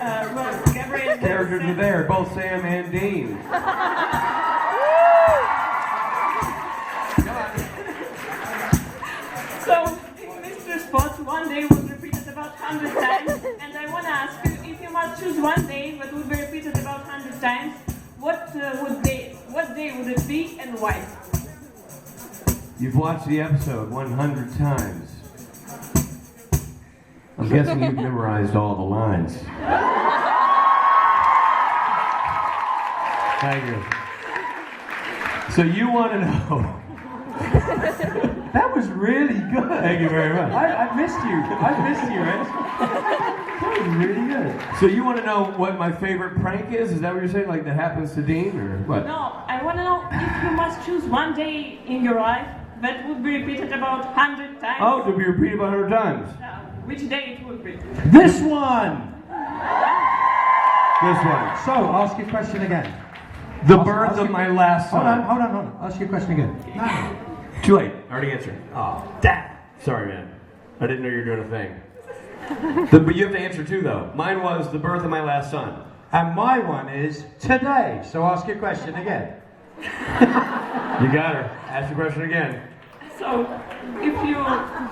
well, Gabriel. Characters are there, both Sam and Dean. So, in Mr. Spot, one day was repeated about 100 times, and I want to ask you, if you must choose one day that would be repeated about 100 times, what day would it be and why? You've watched the episode 100 times. I'm guessing you've memorized all the lines. Thank you. So you want to know... That was really good. Thank you very much. I missed you. I missed you, Rich. That was really good. So you want to know what my favorite prank is? Is that what you're saying? Like that happens to Dean, or what? No, I want to know if you must choose one day in your life that would be repeated about 100 times. Oh, to be repeated about 100 times. Which day it would be? This one! This one. So, ask your question again. The birth of my last son. Hold on. Ask your question again. No. Too late. I already answered. Oh, damn. Sorry, man. I didn't know you were doing a thing. But you have to answer too, though. Mine was the birth of my last son. And my one is today. So ask your question again. You got her. Ask your question again. So, if you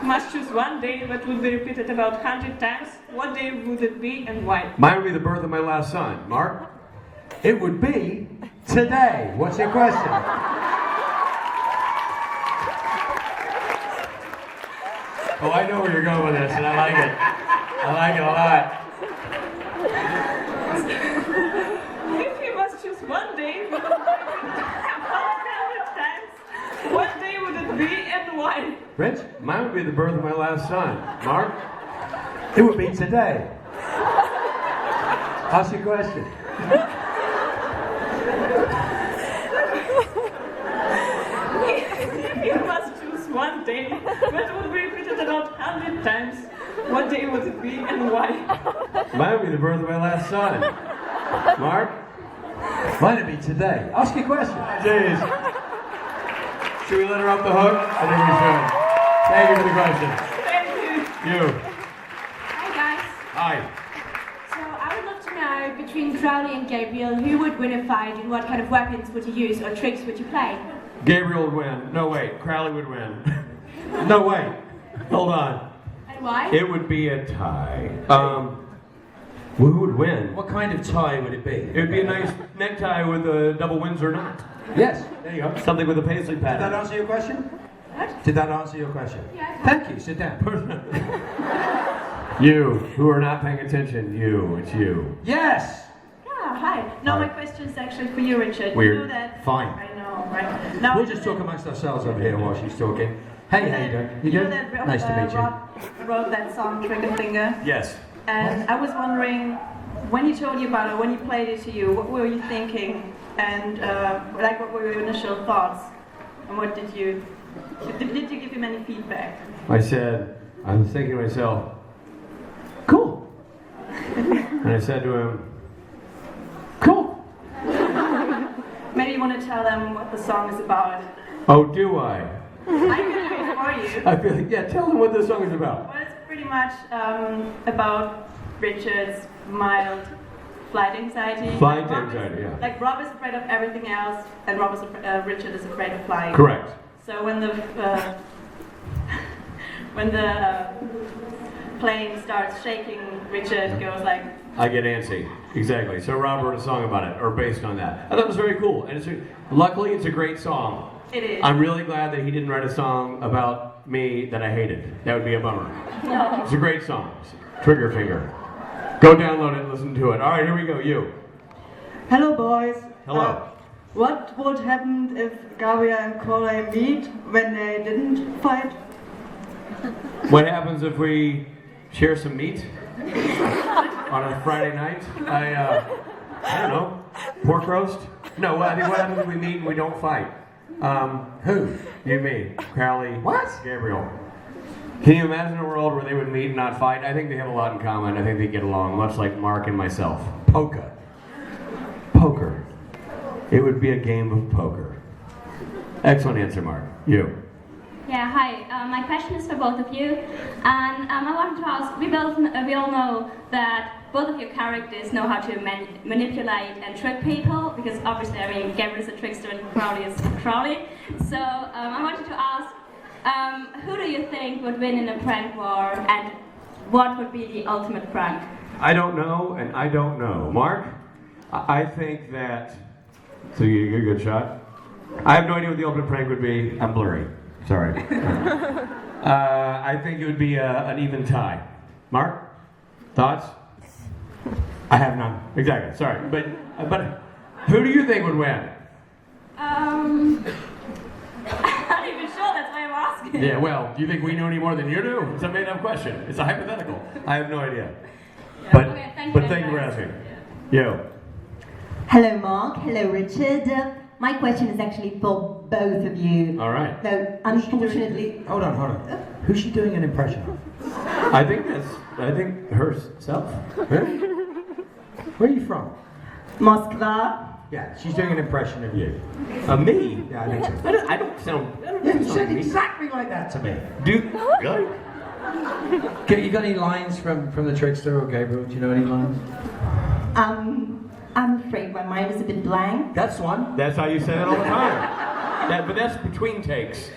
must choose one day that would be repeated about 100 times, what day would it be and why? Mine would be the birth of my last son. Mark? It would be today. What's your question? Oh, I know where you're going with this, and I like it. I like it a lot. If you must choose one day that would be repeated about 100 times, what day would it be and why? Rich? Mine would be the birth of my last son. Mark? It would be today. Ask your question. If you must choose one day that would be repeated about 100 times, what day would it be and why? Mine would be the birth of my last son. Mark? Mine would be today. Ask your question. Jeez. Should we let her off the hook? I think we should. Thank you for the question. Thank you. You. Hi guys. Hi. So I would love to know, between Crowley and Gabriel, who would win a fight and what kind of weapons would you use or tricks would you play? Gabriel would win. No, wait. Crowley would win. No, wait. Hold on. And why? It would be a tie. Who would win? What kind of tie would it be? It would be a nice necktie with a double Windsor knot. Yes, there you go. Something with a paisley Did that pattern. answer your question? What? Did that answer your question? Yeah. Thank you, sit down. You, who are not paying attention, it's you. Yes! Yeah, hi. No, my question is actually for you, Richard. Weird. You know that... Fine. I know, right? Now, We'll just talk amongst ourselves over here while she's talking. Hey, how you doing? You know good? that Nice to meet you. Rob wrote that song, Trigger Finger? Yes. And I was wondering, when he told you about it, when he played it to you, what were you thinking? And what were your initial thoughts? And what did you give him any feedback? I was thinking to myself, cool. And I said to him, cool. Maybe you want to tell them what the song is about. Oh, do I? I'm going to do it for you. I feel like, yeah, tell them what this song is about. Well, it's pretty much about Richard's mild flight anxiety. Flight Rob anxiety, yeah. Like Rob is afraid of everything else, and Richard is afraid of flying. Correct. So when the plane starts shaking, Richard goes like. I get antsy. Exactly. So Rob wrote a song about it, or based on that. I thought it was very cool. And luckily, it's a great song. It is. I'm really glad that he didn't write a song about me that I hated. That would be a bummer. No. It's a great song. Trigger Finger. Go download it and listen to it. All right, here we go. You. Hello, boys. Hello. What would happen if Gabriel and Corey meet when they didn't fight? What happens if we share some meat on a Friday night? I don't know. Pork roast? No, I think what happens if we meet and we don't fight? Who? You, me, Crowley, What? Gabriel. Can you imagine a world where they would meet and not fight? I think they have a lot in common. I think they get along, much like Mark and myself. Poker. Poker. It would be a game of poker. Excellent answer, Mark. You. Yeah, hi. My question is for both of you, and I wanted to ask. We all know that both of your characters know how to manipulate and trick people, because obviously, I mean, Gabriel is a trickster and Crowley is Crowley. So I wanted to ask, who do you think would win in a prank war, and what would be the ultimate prank? I don't know, and I don't know. Mark, I think that. So you get a good shot. I have no idea what the ultimate prank would be. I'm blurry. Sorry. I think it would be an even tie. Mark, thoughts? I have none. Exactly. Sorry, but who do you think would win? I'm not even sure. That's why I'm asking. Yeah. Well, do you think we know any more than you do? It's a made-up question. It's a hypothetical. I have no idea. Yeah. But Okay, thank you for asking. You. Hello, Mark. Hello, Richard. My question is actually for both of you. All right. Though, unfortunately... Hold on. Who's she doing an impression of? I think herself. Where are you from? Moscow. Yeah, she's doing an impression of you. Me? Yeah, I think so. I don't sound. Yeah, you sound exactly like that to me. Really? You got any lines from the trickster or Gabriel? Do you know any lines? I'm afraid my mind is a bit blank. That's one. That's how you say it all the time. But that's between takes.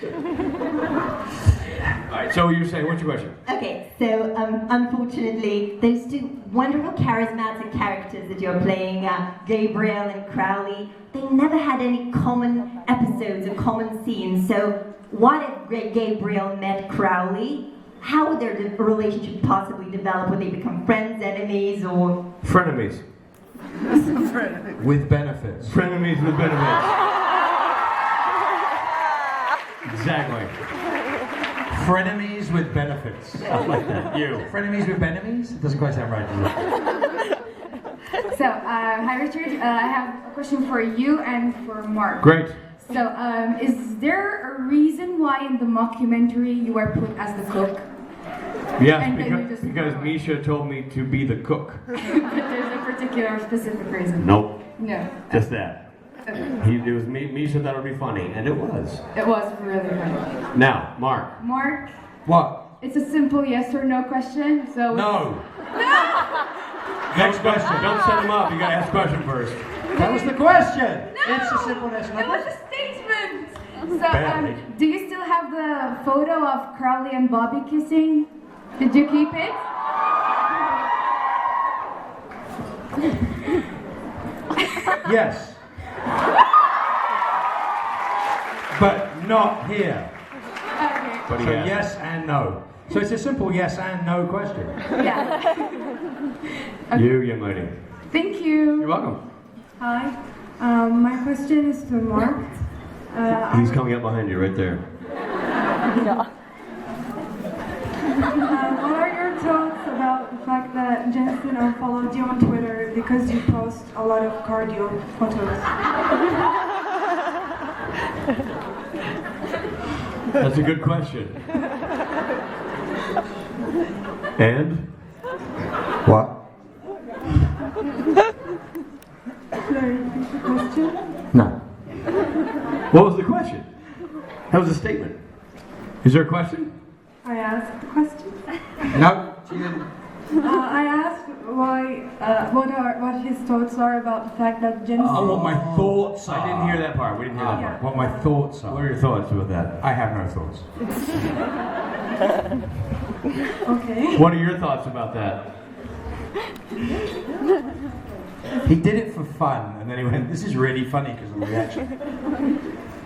All right. So you're saying, what's your question? Okay, so unfortunately, those two wonderful charismatic characters that you're playing, Gabriel and Crowley, they never had any common episodes or common scenes. So what if Gabriel met Crowley? How would their relationship possibly develop? Would they become friends, enemies, or... Frenemies. With benefits. Frenemies with benefits. Exactly. Frenemies with benefits. I like that. You. Frenemies with benemies? It doesn't quite sound right, does it? So, hi Richard. I have a question for you and for Mark. Great. So, is there a reason why in the mockumentary you were put as the cook? Yes, And then you because just- Misha told me to be the cook. But there's a particular specific reason. Nope. No. Just that. Okay. It was me. Misha thought it would be funny, and it was. It was really funny. Now, Mark. Mark, What? it's a simple yes or no question. So. No. Next question. Don't set him up. You gotta ask the question first. That was the question. No. It's a simple yes or no It was question. a statement. So, Badly. do you still have the photo of Crowley and Bobby kissing? Did you keep it? Yes. But not here. Okay. But So yes and no. So it's a simple yes and no question. Yeah. You, young lady. Thank you. You're welcome. Hi, my question is to Mark. He's coming up behind you, right there. What are your thoughts about the fact that Jensen unfollowed you on Twitter because you post a lot of cardio photos? That's a good question. And? What? Should I repeat the question? No. What was the question? That was a statement. Is there a question? I asked the question. No, she didn't. I asked what his thoughts are about the fact that Jensen. Oh, what my thoughts are. I didn't hear that part. We didn't hear that part. What my thoughts are. What are your thoughts about that? I have no thoughts. Okay. What are your thoughts about that? He did it for fun, and then he went, "This is really funny because of the reaction."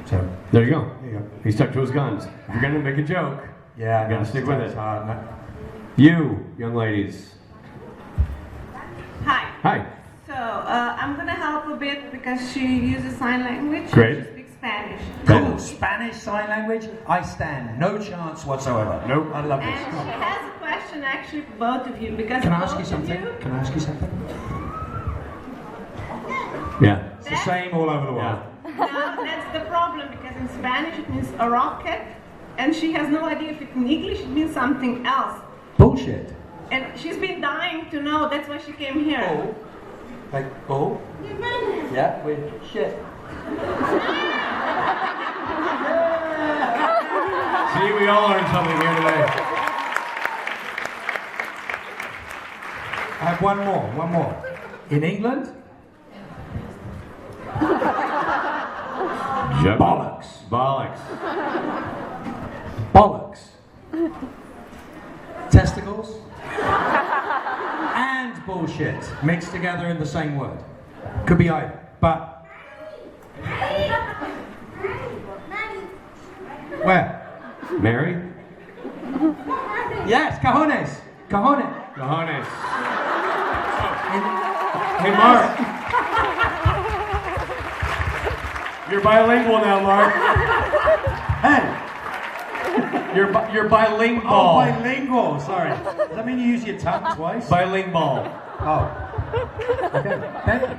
So There you go. there you go. He stuck to his guns. If you're gonna make a joke, Yeah, You gotta stick with it's it. hard, no. you, young ladies. Hi. Hi. So I'm gonna help a bit because she uses sign language. Great. She speaks Spanish. Cool. Spanish sign language. I stand no chance whatsoever. Nope. I love And this. she has a question actually for both of you because Can I both ask you of something? you- Can I ask you something? Yeah. It's the same all over the world. No, that's the problem because in Spanish it means a rocket, and she has no idea if in English it means something else. Bullshit. And she's been dying to know. That's why she came here. Oh. Like, oh? Yeah, with shit. See, we all learned something here today. I have one more. In England? Bollocks. Bollocks. Testicles. And bullshit mixed together in the same word. Could be either, but... Where? Mary? Yes, cojones. Cojones. Cojones. Hey, Mark. You're bilingual now, Mark. Hey. You're bilingual. Oh, bilingual. Sorry. Does that mean you use your tongue twice? Bilingual. Oh. Okay. Thank you.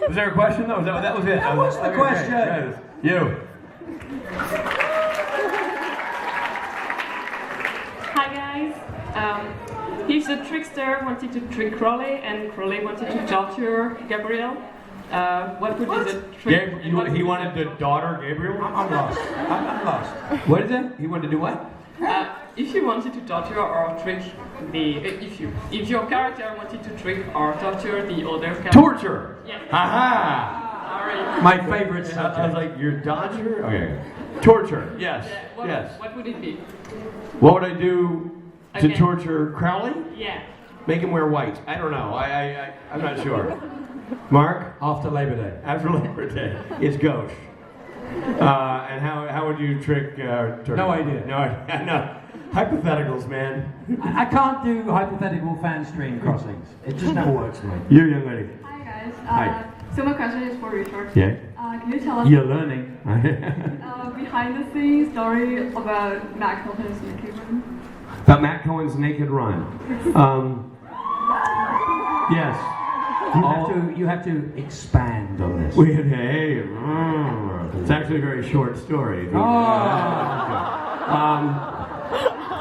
Was there a question though? That was it. That was the question. Yes. You. Hi guys. If the trickster wanted to trick Crowley and Crowley wanted to torture Gabriel, what would be the trick? He wanted the daughter, Gabriel? I'm lost. I'm lost. What is it? He wanted to do what? If you wanted to torture or trick if your character wanted to trick or torture the other character. Torture! Yes. Aha! Sorry. My favorite subject. I was like, your dodger? Okay. Torture, yes. Yeah, what would it be? What would I do to Okay. torture Crowley? Yeah. Make him wear white. I don't know. I'm not sure. Mark? After Labor Day. After Labor Day. It's gauche. And how would you trick Turkey? No idea. No. Hypotheticals, man. I can't do hypothetical fan stream crossings. It just never works for me. You, young lady. Hi guys. Hi. So my question is for Richard. Yeah. Can you tell us You're learning. behind the scenes story about Matt Cohen's naked run? About Matt Cohen's naked run. Yes. You have to expand on this. It's actually a very short story.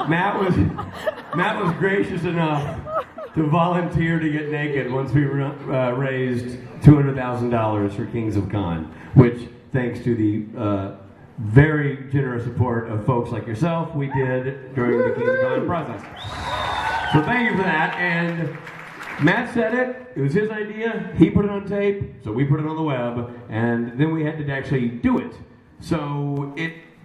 Matt was gracious enough to volunteer to get naked once we raised $200,000 for Kings of Con, which, thanks to the very generous support of folks like yourself, we did during the Kings of Con process. So thank you for that. And Matt said it was his idea, he put it on tape, so we put it on the web, and then we had to actually do it. So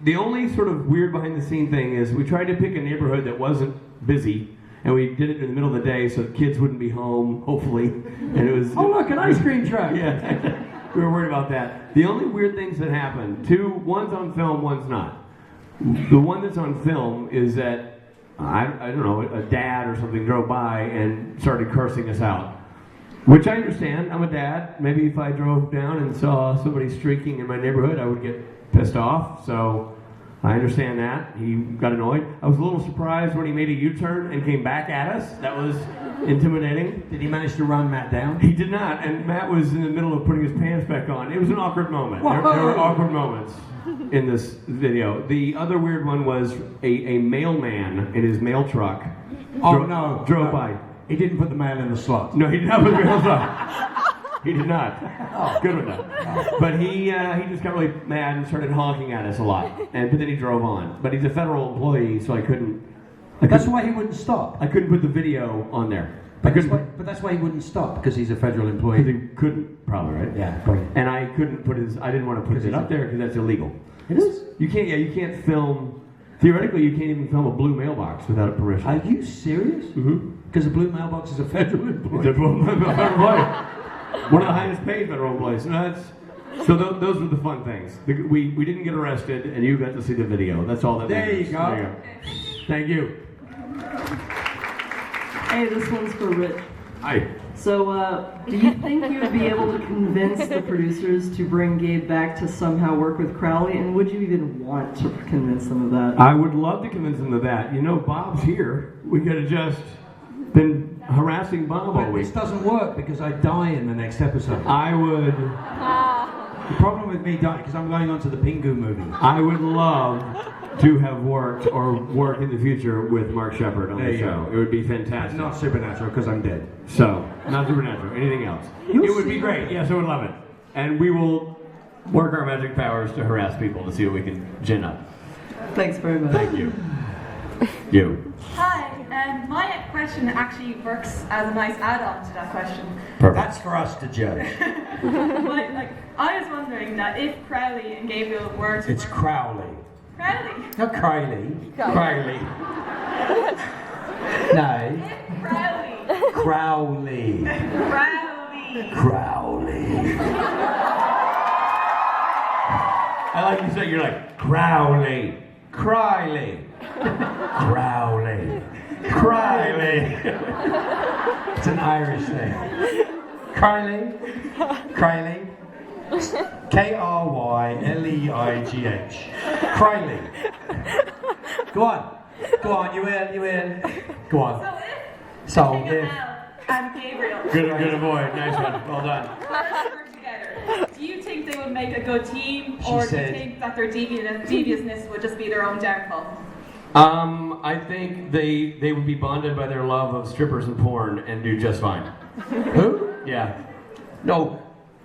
the only sort of weird behind the scene thing is we tried to pick a neighborhood that wasn't busy, and we did it in the middle of the day so the kids wouldn't be home, hopefully. And it was Oh look, an ice cream truck! Yeah, we were worried about that. The only weird things that happened, one's on film, one's not. The one that's on film is that I don't know, a dad or something drove by and started cursing us out. Which I understand, I'm a dad. Maybe if I drove down and saw somebody streaking in my neighborhood, I would get pissed off. So I understand that. He got annoyed. I was a little surprised when he made a U-turn and came back at us. That was intimidating. Did he manage to run Matt down? He did not, and Matt was in the middle of putting his pants back on. It was an awkward moment. There were awkward moments in this video. The other weird one was a mailman in his mail truck. Drove by. He didn't put the mail in the slot. No, he did not put the mail in the slot. He did not. Good one though. But he just got really mad and started honking at us a lot. But then he drove on. But he's a federal employee, so I couldn't. That's why he wouldn't stop. I couldn't put the video on there. But that's why he wouldn't stop, because he's a federal employee. Because he couldn't, probably, right? Yeah, probably. And I couldn't put I didn't want to put it up there because that's illegal. It is? You can't film, theoretically you can't even film a blue mailbox without a permission. Are you serious? Mm-hmm. Because a blue mailbox is a federal employee. It's a federal employee. One of the highest paid federal employees. So those were the fun things. We didn't get arrested, and you got to see the video. That's all that matters. There you go. There you go. Thank you. Hey, this one's for Rich. Hi. So, do you think you would be able to convince the producers to bring Gabe back to somehow work with Crowley? And would you even want to convince them of that? I would love to convince them of that. You know, Bob's here. We could have just been harassing Bob all week. This doesn't work because I die in the next episode. I would. The problem with me dying, because I'm going on to the Pingu movie. I would love to have worked or work in the future with Mark Shepard on the show. It would be fantastic. Not Supernatural, because I'm dead. So, not Supernatural, anything else. It would be great. Yes, I would love it. And we will work our magic powers to harass people to see what we can gin up. Thanks very much. Thank you. You. Hi, My question actually works as a nice add-on to that question. That's for us to judge. I was wondering that if Crowley and Gabriel were to It's Crowley. Crowley? Not Crowley. Crowley. No. Crowley. Crowley. Crowley. Crowley. I like you say, you're like, Crowley. Crowley. Crowley. Crowley. It's an Irish thing. Crowley. Crowley. K-R-Y-L-E-I-G-H. Crowley. Go on. Go on, you in. Go on. So if and Gabriel Good boy. Nice one. Well done. work together, do you think they would make a good team, She or do said- you think that their deviousness would just be their own downfall? I think they would be bonded by their love of strippers and porn and do just fine. Who? Yeah. No,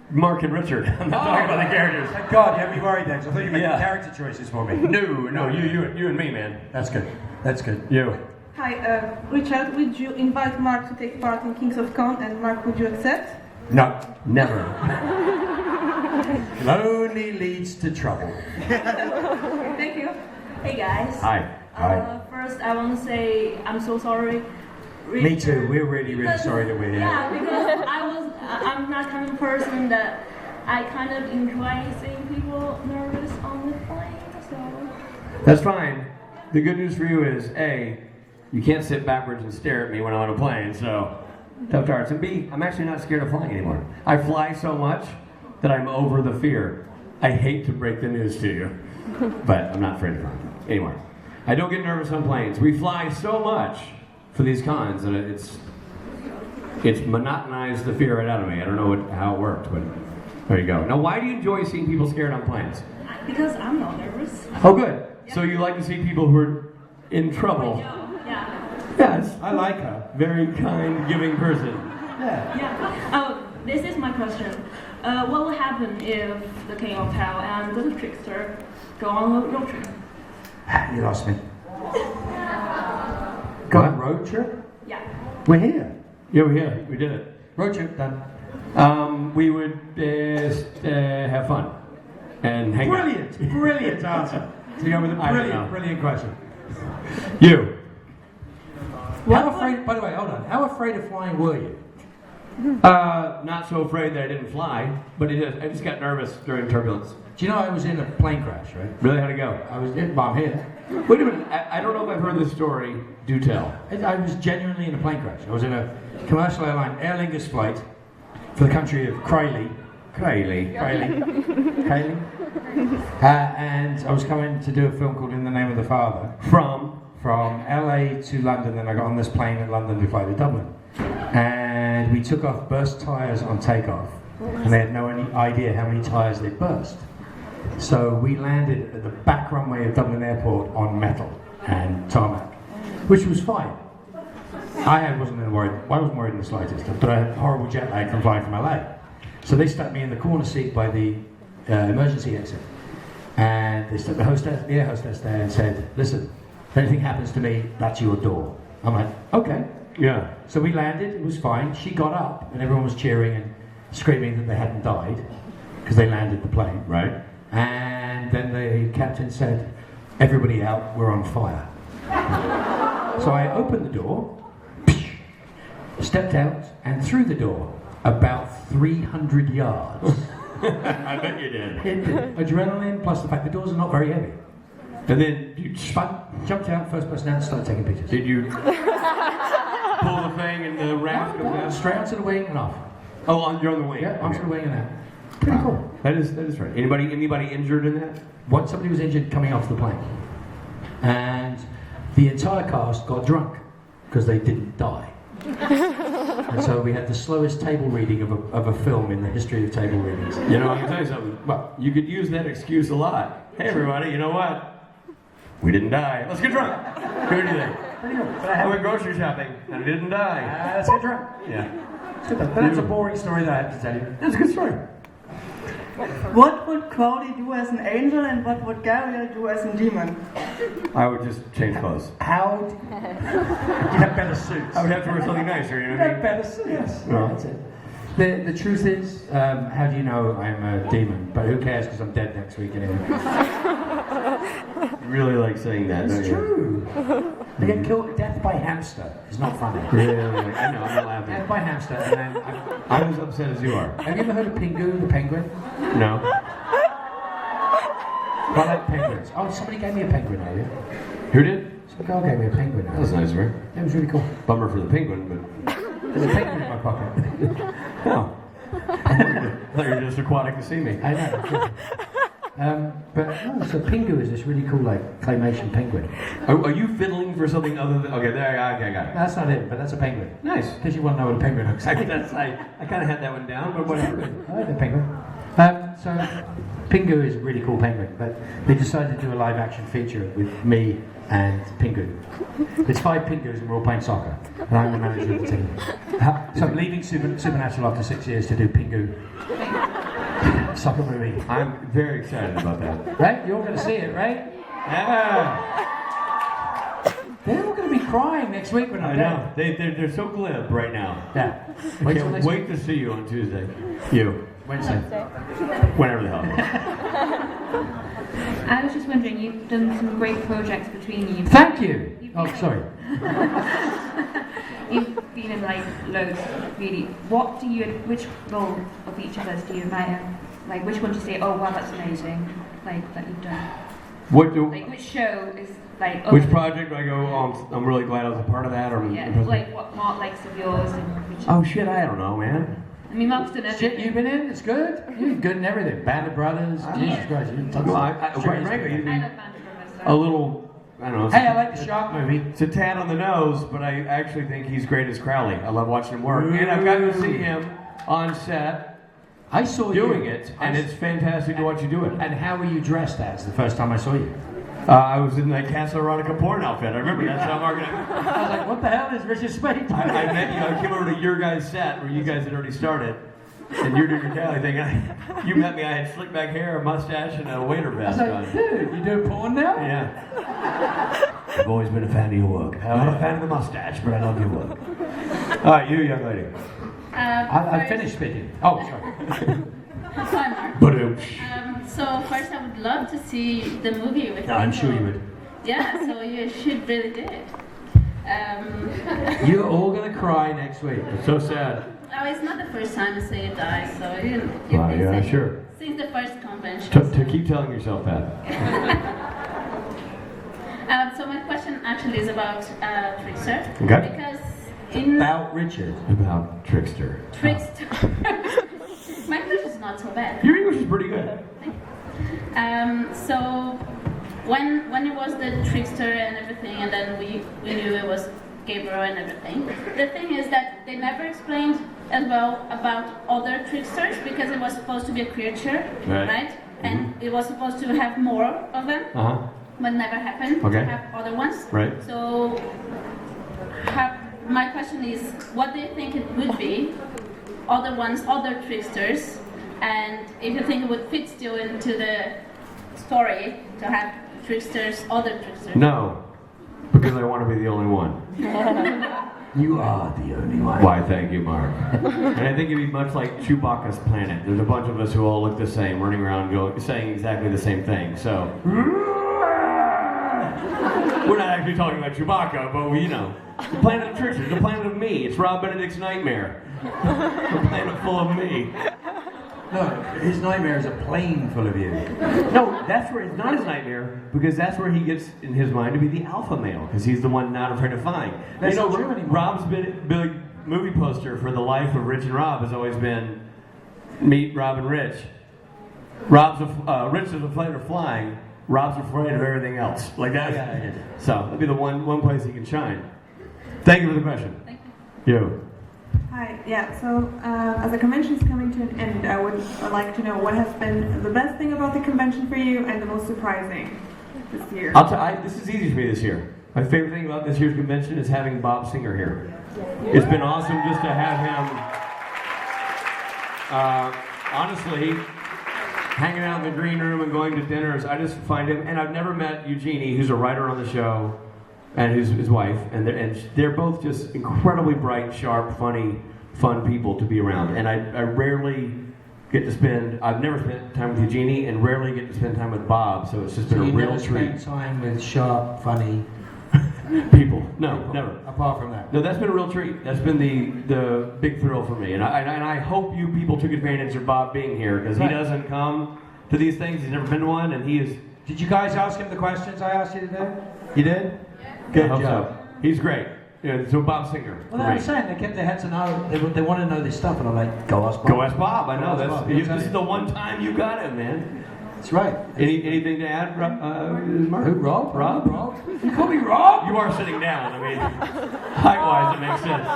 Mark and Richard. I'm not talking about the characters. Thank God, you had me worried then, 'cause I thought you were making Yeah. character choices for me. No, you and me, man. That's good. That's good. You. Hi, Richard, would you invite Mark to take part in Kings of Con, and Mark, would you accept? No. Never. It only leads to trouble. Thank you. Hey guys. Hi. First, I want to say I'm so sorry. Me too. We're really, really sorry that we're here. Yeah, because I'm not kind of person that I kind of enjoy seeing people nervous on the plane, so. That's fine. The good news for you is, A, you can't sit backwards and stare at me when I'm on a plane, so tough tarts. And B, I'm actually not scared of flying anymore. I fly so much that I'm over the fear. I hate to break the news to you, but I'm not afraid of flying anymore. I don't get nervous on planes. We fly so much for these cons that it's monotonized the fear right out of me. I don't know how it worked, but there you go. Now, why do you enjoy seeing people scared on planes? Because I'm not nervous. Oh, good. So you like to see people who are in trouble. Yeah. Yes. I like her. Very kind, giving person. Yeah. Yeah. Oh, this is my question. What will happen if the King of Hell and the Trickster go on a road trip? You lost me. Got a road trip? Yeah. We're here. Yeah, we're here. We did it. Road trip done. We would have fun and hang out. Brilliant answer. So you go with a brilliant question. You. How afraid, by the way, hold on. How afraid of flying were you? Not so afraid that I didn't fly, but I just got nervous during turbulence. Do you know I was in a plane crash, right? Really? How'd it go? I'm here. Wait a minute. I don't know if I've heard this story. Do tell. I was genuinely in a plane crash. I was in a commercial airline Aer Lingus flight for the country of Crowley. And I was coming to do a film called In the Name of the Father. From LA to London, then I got on this plane in London to fly to Dublin. And we took off burst tyres on takeoff. And they had no idea how many tyres they'd burst. So we landed at the back runway of Dublin Airport on metal and tarmac, which was fine. I wasn't worried in the slightest, but I had horrible jet lag from flying from LA. So they stuck me in the corner seat by the emergency exit. And they stuck the air hostess there and said, listen, if anything happens to me, that's your door. I'm like, okay. Yeah. So we landed, it was fine. She got up and everyone was cheering and screaming that they hadn't died because they landed the plane. Right. And then the captain said, everybody out, we're on fire. So I opened the door, stepped out, and through the door, about 300 yards. I bet you did. Adrenaline, plus the fact the doors are not very heavy. And then you Jumped out, first person out, and started taking pictures. did you pull the thing and the raft goes down? Straight onto the wing and off. Oh, you're on the wing. Yeah, onto Okay. the wing and out. Pretty cool. That is right. Anybody injured in that? Somebody was injured coming off the plane. And the entire cast got drunk because they didn't die. And so we had the slowest table reading of a film in the history of table readings. You know, I can tell you something. Well, you could use that excuse a lot. Hey, everybody, you know what? We didn't die. Let's get drunk. Good day. I went grocery shopping and I didn't die. Let's get drunk. Yeah. That's a boring story that I have to tell you. That's a good story. What would Crowley do as an angel and what would Gabriel do as a demon? I would just change clothes. How? You have better suits. I would have to wear something nicer, you know You what I have mean? better suits. No. That's it. The truth is, how do you know I'm a demon? But who cares because I'm dead next week anyway. You really like saying that, don't It's you? true. They get killed, death by hamster. It's not funny. Really? I know, I'm not laughing. Death by hamster, and then I'm as upset as you are. have you ever heard of Pingu, the penguin? No. I like penguins. Oh, somebody gave me a penguin earlier. Who did? Some girl gave me a penguin. That was nice of her. It was really cool. Bummer for the penguin, but... There's a penguin in my pocket. Oh. I thought you were just aquatic to see me. I know. But no, so Pingu is this really cool, like, claymation penguin. Are you fiddling for something other than... Okay, there, okay, I got it. That's not it, but that's a penguin. Nice. Because you want to know what a penguin looks like. I kind of had that one down, but whatever. I like the penguin. So Pingu is a really cool penguin, but they decided to do a live action feature with me and Pingu. There's 5 Pingus and we're all playing soccer, and I'm the manager of the team. So I'm leaving Supernatural after 6 years to do Pingu. Soccer movie. I'm very excited about that. Right? You're going to see it, right? Yeah. They're all going to be crying next week when I'm I know. They're so glib right now. Yeah. I can't wait to see you on Tuesday. You. Wednesday. Whenever the hell. I was just wondering, you've done some great projects between you. Thank you. Oh, sorry. You've been in like loads, really. Which role of each of us do you admire? Like, which one do you say, oh wow, that's amazing, like, that you've done? Like, which show is like... Oh, which project do I go, oh, I'm really glad I was a part of that? Or yeah, like what Mark likes of yours and which... Oh shit, I don't know, man. I mean, Mark's done everything. Shit you've been in, it's good. You're good in everything. Band of Brothers, Jesus Christ. You've done Quite frankly, I love Banter myself. a little, I don't know. Hey, I like the Shark movie. It's a tad on the nose, but I actually think he's great as Crowley. I love watching him work. And I've gotten to see him on set. I saw doing you. it, and it's fantastic to watch you do it. And how were you dressed as the first time I saw you? I was in that Castle Erotica porn outfit. I remember that. So I was like, what the hell is Richard Spade? I met you. I came over to your guys' set where you guys had already started, and you're doing your Cali thing. You met me. I had slick back hair, a mustache, and a waiter vest I was on. like, dude, you doing porn now? Yeah. I've always been a fan of your work. Not a fan of the mustache, but I love your work. All right, you, young lady. I finished speaking. Oh, sorry. Hi, Mark. So first, I would love to see the movie with you. I'm sure you would. Yeah, so you should really do it. You're all gonna cry next week. It's so sad. Oh, it's not the first time you say you die, so you've Wow, been yeah, saying sure. since the first convention. To keep telling yourself that. So my question actually is about Trickster. Okay. Because About Richard. About Trickster. Trickster. My English is not so bad. Your English is pretty good. So when it was the Trickster and everything, and then we knew it was Gabriel and everything. The thing is that they never explained as well about other tricksters because it was supposed to be a creature, right? And it was supposed to have more of them, but never happened to have other ones. Right. So my question is, what do you think it would be? Other ones, other tricksters, and if you think it would fit still into the story to have tricksters, other tricksters? No, because I want to be the only one. You are the only one. Why, thank you, Mark. And I think it'd be much like Chewbacca's planet. There's a bunch of us who all look the same, running around saying exactly the same thing, so... We're not actually talking about Chewbacca, but we, you know. The planet of tricksters, the planet of me. It's Rob Benedict's nightmare. The planet full of me. No, his nightmare is a plane full of you. No, that's where it's not his nightmare, because that's where he gets in his mind to be the alpha male, because he's the one not afraid of flying. That's you know, not true anymore. Rob's big movie poster for the life of Rich and Rob has always been meet Rob and Rich. Rich is afraid of flying. Rob's afraid of everything else. Like that. Yeah. So that'd be the one place he can shine. Thank you for the question. Thank you. You. Hi, yeah, so as the convention is coming to an end, I would like to know what has been the best thing about the convention for you and the most surprising this year. This is easy for me this year. My favorite thing about this year's convention is having Bob Singer here. It's been awesome just to have him. Honestly, hanging out in the green room and going to dinners. I just find him, and I've never met Eugenie, who's a writer on the show, and his wife, and they're both just incredibly bright, sharp, funny, fun people to be around. And I rarely get to spend, I've never spent time with Eugenie and rarely get to spend time with Bob, so it's just been a real treat. Spend time with sharp, funny people. No, never. Apart from that. No, that's been a real treat. That's been the big thrill for me. And I hope you people took advantage of Bob being here, because he doesn't come to these things. He's never been to one, and he is... Did you guys ask him the questions I asked you today? You did? Yeah. Good job. So. He's great. Yeah, so Bob Singer. Well, I'm saying they kept their heads in know. They want to know this stuff, and I'm like, go ask Bob. Go ask Bob. I know. This is the one time you got him, man. That's right. Anything to add, Mark? Who, Rob? Rob? You call me Rob? You are sitting down. I mean, height-wise, it makes sense.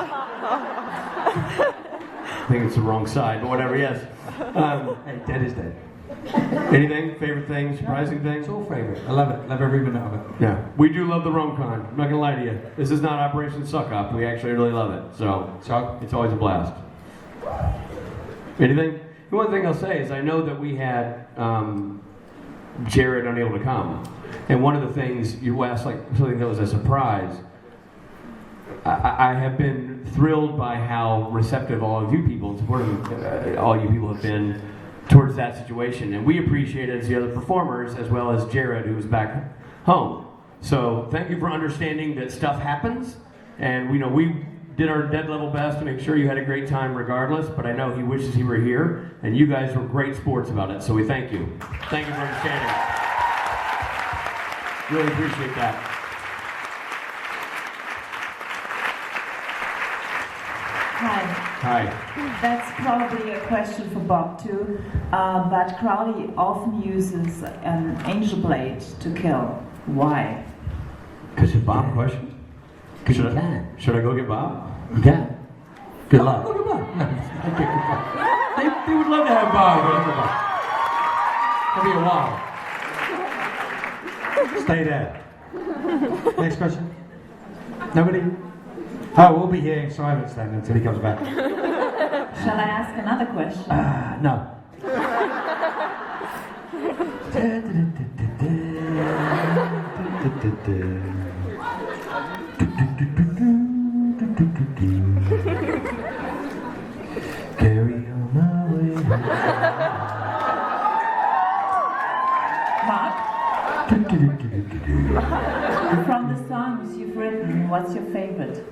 I think it's the wrong side, but whatever. Yes. Hey, dead is dead. Anything? Favorite thing? Surprising thing? It's all favorite. I love it. Love every minute of it. Yeah. We do love the Rom-Con. I'm not gonna lie to you. This is not Operation Suck Up. We actually really love it. So it's always a blast. Anything? The one thing I'll say is I know that we had Jared unable to come, and one of the things you asked, like something that was a surprise. I have been thrilled by how receptive all of you people and supportive all you people have been towards that situation, and we appreciate it as the other performers, as well as Jared, who's back home. So thank you for understanding that stuff happens, and we did our dead level best to make sure you had a great time regardless, but I know he wishes he were here, and you guys were great sports about it, so we thank you. Thank you for understanding. Really appreciate that. Hi. Hi. That's probably a question for Bob too, but Crowley often uses an angel blade to kill. Why? Because it's a Bob question? Because you can. Should I go get Bob? You can. Good luck. Go get Bob. They would love to have Bob. It'll be a while. Stay there. Next question. Nobody? Oh, we'll be here in silence then until he comes back. Shall I ask another question? No. Carry on my way. Mark? From the songs you've written, what's your favorite?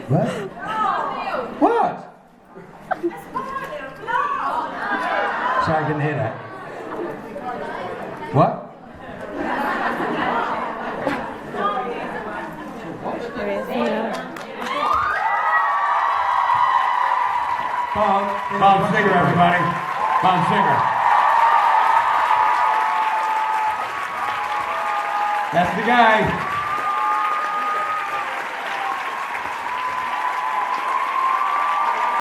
What? What? Sorry, I didn't hear that. What? Bob Singer, everybody. Bob Singer. That's the guy.